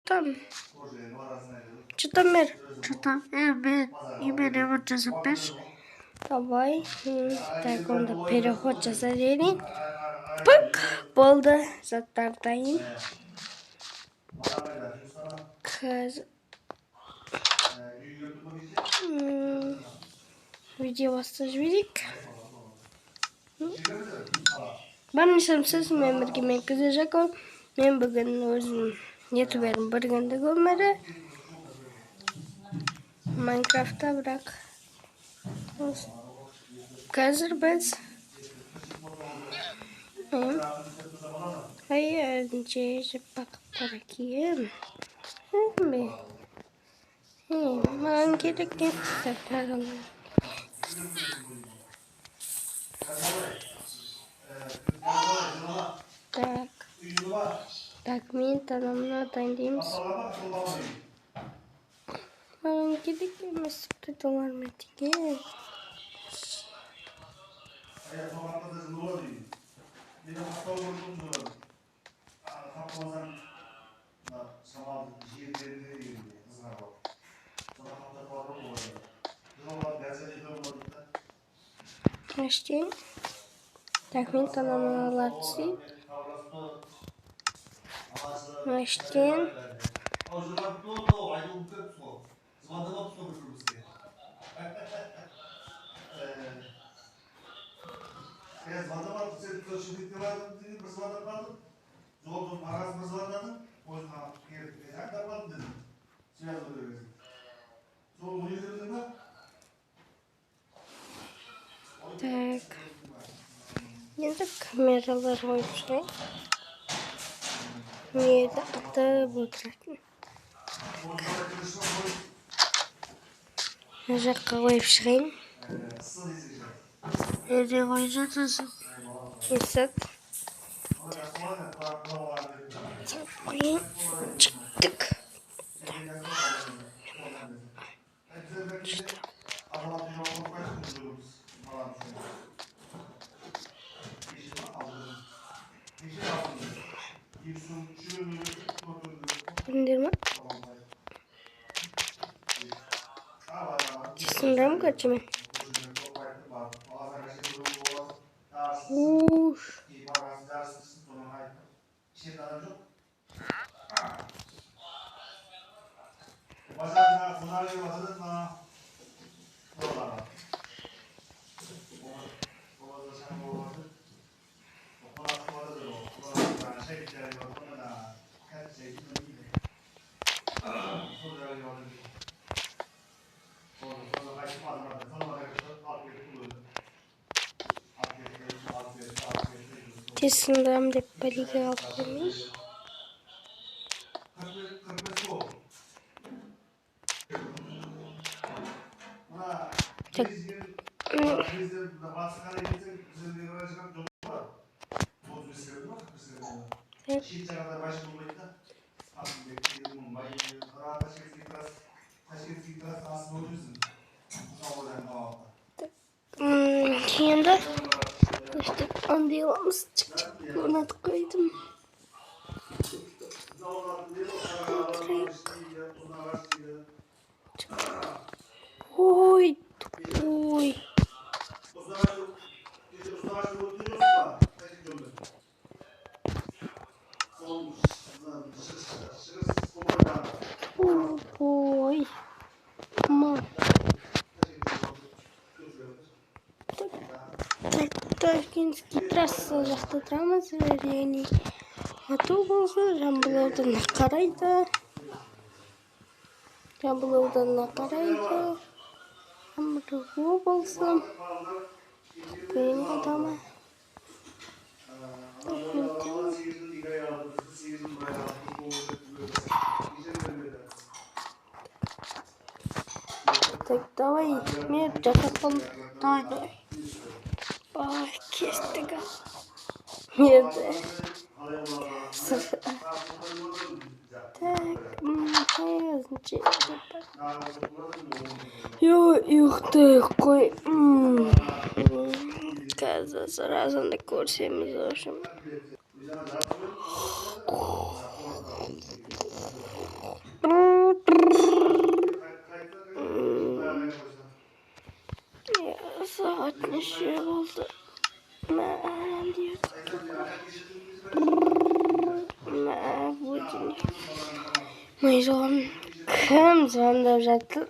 Там. Что-то мир. Что-то имя вот запишешь. Давай. Так, он да переход жасайын. Пык! Болды. Заттардайын. Видео бастап жіберейік. Баршаңыз мен бірге Күзі Жаков. Мен бүгін өзім ютуберім біргенді көмірі. Майнкрафтта бірақ. Қазір біз өзінше жіп бақып баракиым. Маған керек не кітаптарым. Так, мен танымына дайындаймыз. Маған керек емес тұтылармен деген. Işte. Tahmin tanımlamalar için. İşte. Так. Енді камералар қойып шығайын. Мені атып отыратын. Мына жаққа қойып шығайын. Неде қойып жатырсың? Есат. Қойын. Шықтық. Indirme. Sınırım kaçımı? Uş. Sınırım da baligi aldım. Şimdi işte andiyamız çık ona tıklaydım. Oy, oy. Oy. Ama. Ташкентский трасса жақта тұрамыз, және автобусы Жамбыл ауданына қарайды. Жамбыл ауданына қарайды. Жамбыл облысы. Мен адамы. Так, давай, мен жасаппын. Давай. Ой, кестігі. Мерді. Так, өзінше. Ух ты, қой. Қазір сразу да көрсеміз ошым. şey oldu. Ne diyor? Ne bu değil. Mıyron kim zandıracaktı?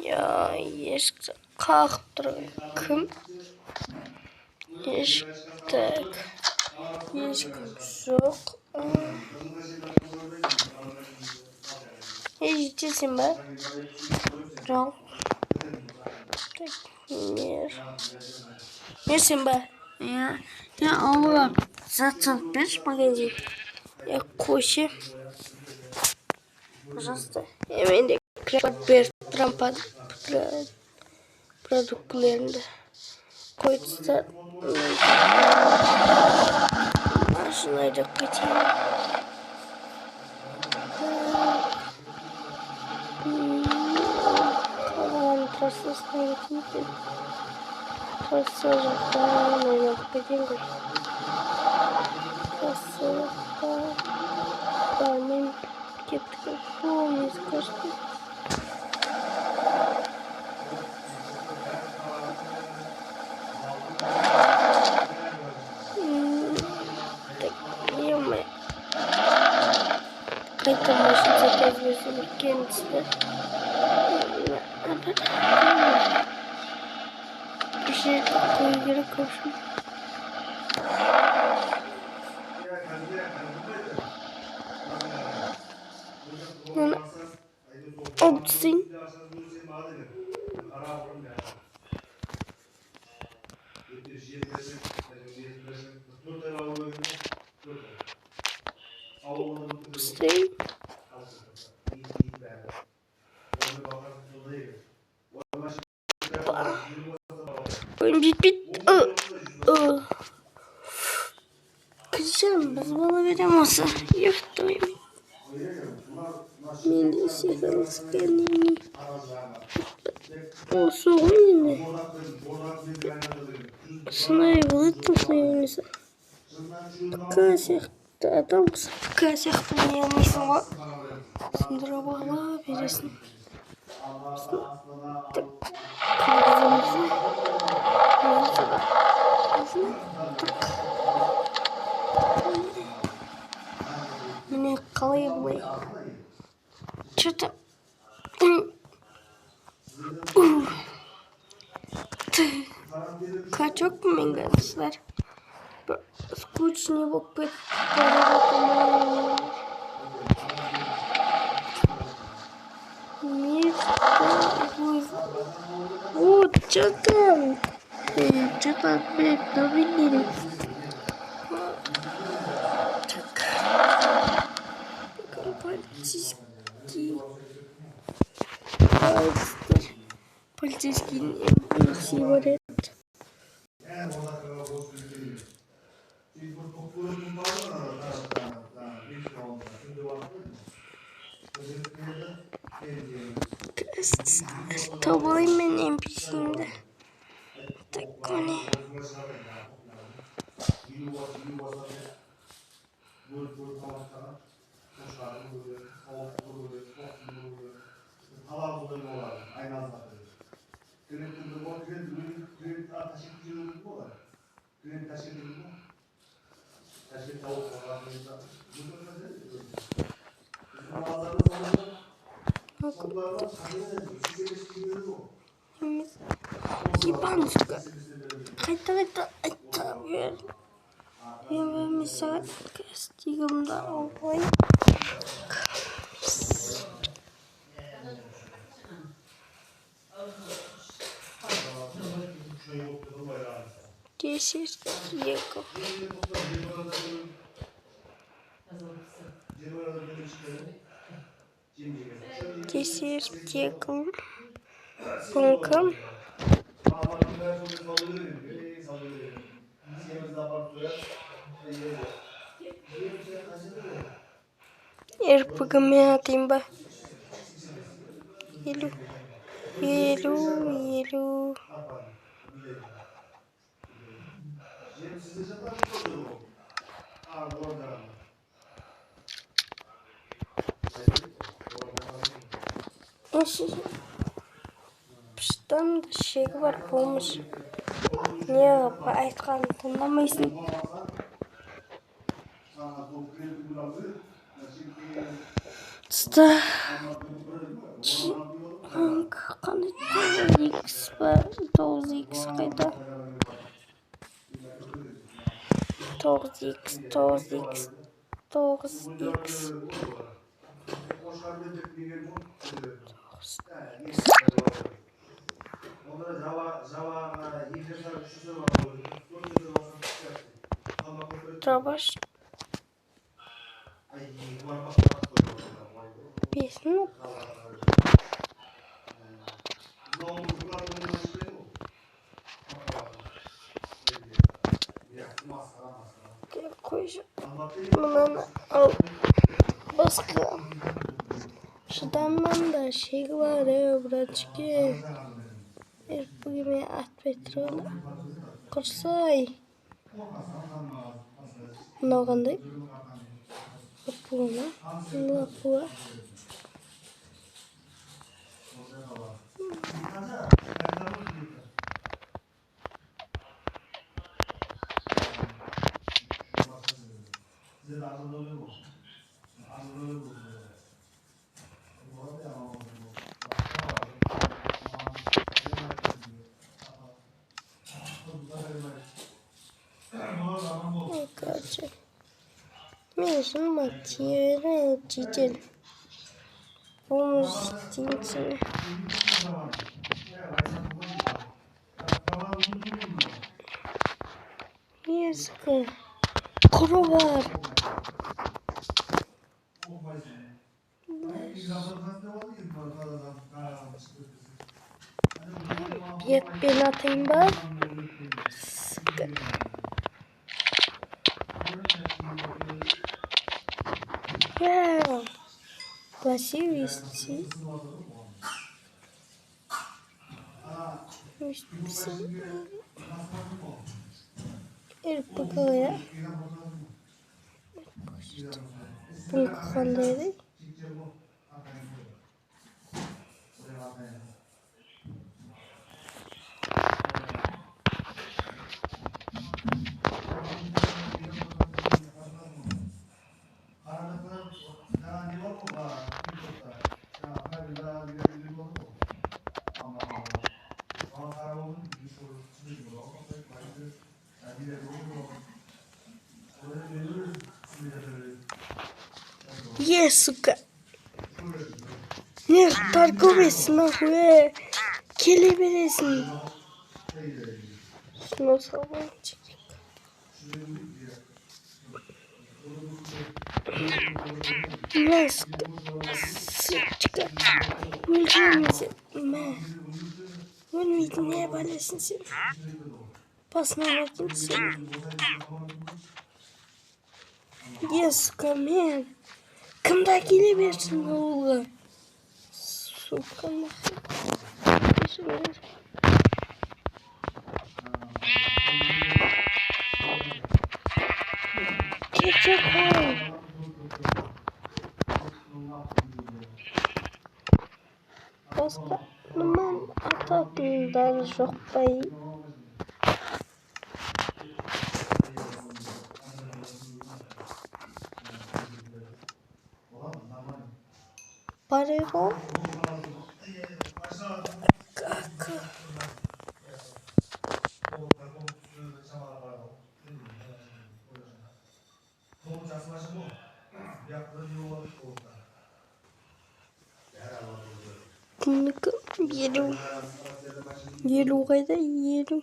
Ya eşikte kalkıp duruyor. Kim? Eşikte. Eşikim yok. Eşikçisin be. Yok. Nesin be? Ya Allah'ım. Zaten 5 magazin. Я кофе. Пожалуйста. Hemen de bir trampa produktlarında koysa şunları da koyayım. Tamam, trasasına gittim. Trasasına gittim. Trasasına Barmen gittik. Olmaz kaçtı. Yeme. Kayıtlı maçı çekebiliyorsun kendisi de. Bir şey koyu geri koşun. Obsin. Obsin. Oyun bit. Kızım biz bana veremezse yaptım. Ben de sihirini kendini. O soğuk yine. Sınavı buluttum sayımızı. Kasıkta adam kasıkta ne yapmışsın var? Sındıra bağla verirsin. Kızımızı. Yine kalayım. Что-то... Качок меганслер. Скучный его Вот, что там? Что там, блин, новинили? Полицейский NPC варит. Tavayım ben NPC'imde. Tak o ne? Ебанушка. Кайта. Я вам мешаю стигом да овой. Десять ехал. Десять ехал. Пунка. РПГ atayım ben. Yelu. Пыштан да шегі бар болмыш. Не айтқанын тыңдамайсың. Тұста қандай 9x па 9x қайда 9x 9x Трабаш песня қойшы мынаны ал басқа шыдамнан да шегі бар братчики бүгін ат петрол құрсай мынау қандай лапуа короче мен матері жедел помощь деймін ескі құры бар бетпен атайын ба красиво вести РПГ-я бұл қандай еді сука не торговецсің нахуй келе бересің шыны салбайын сучка өлмейсің өлмейтін не бәлесің сен басына бәкін сен сука мен кімді келе берсін ауылға сука нахуй кетші қой басқа нұман ататындар жоқ па бар ego кімдікі елу қайда елу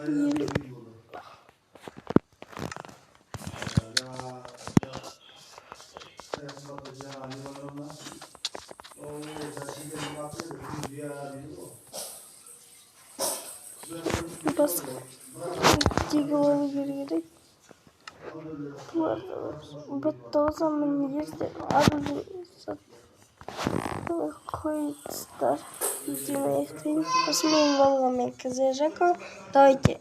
елу басқа тегі болу керек Бетоза мені їздить, а дуже виходить стар. Посміємо вам, як заїжджако. Давайте